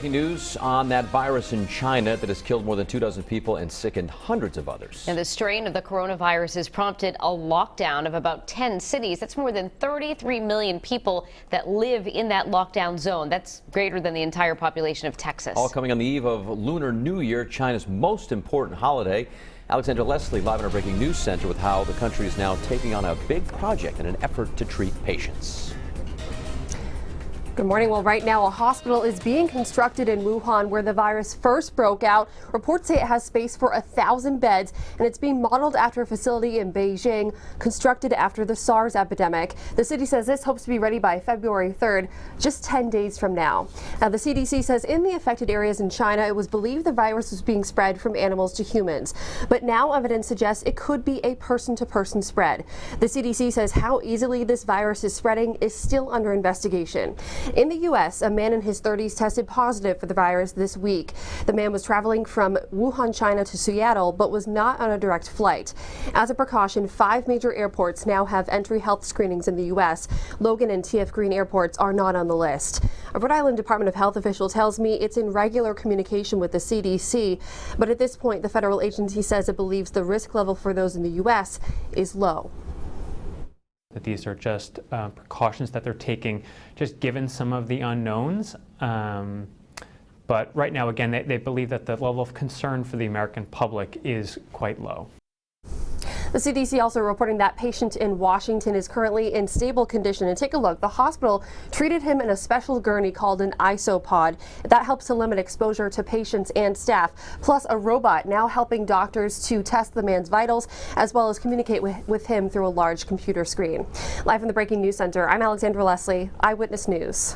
breaking news on that virus in China that has killed more than 24 people and sickened hundreds of others. And the strain of the coronavirus has prompted a lockdown of about 10 cities. That's more than 33 million people that live in that lockdown zone. That's greater than the entire population of Texas. All coming on the eve of Lunar New Year, China's most important holiday. Alexandra Leslie live in our breaking news center with how the country is now taking on a big project in an effort to treat patients. Good morning. Well, right now a hospital is being constructed in Wuhan where the virus first broke out. Reports say it has space for 1,000 beds, and it's being modeled after a facility in Beijing constructed after the SARS epidemic. The city says this hopes to be ready by February 3rd, just 10 days from now. Now, the CDC says in the affected areas in China, it was believed the virus was being spread from animals to humans. But now evidence suggests it could be a person-to-person spread. The CDC says how easily this virus is spreading is still under investigation. In the U.S., a man in his 30s tested positive for the virus this week. The man was traveling from Wuhan, China to Seattle, but was not on a direct flight. As a precaution, 5 major airports now have entry health screenings in the U.S. Logan and TF Green airports are not on the list. A Rhode Island Department of Health official tells me it's in regular communication with the CDC, but at this point, the federal agency says it believes the risk level for those in the U.S. is low. That these are just precautions that they're taking, just given some of the unknowns. But right now, again, they believe that the level of concern for the American public is quite low. The CDC also reporting that patient in Washington is currently in stable condition. And take a look. The hospital treated him in a special gurney called an isopod. That helps to limit exposure to patients and staff. Plus a robot now helping doctors to test the man's vitals as well as communicate with him through a large computer screen. Live from the Breaking News Center, I'm Alexandra Leslie, Eyewitness News.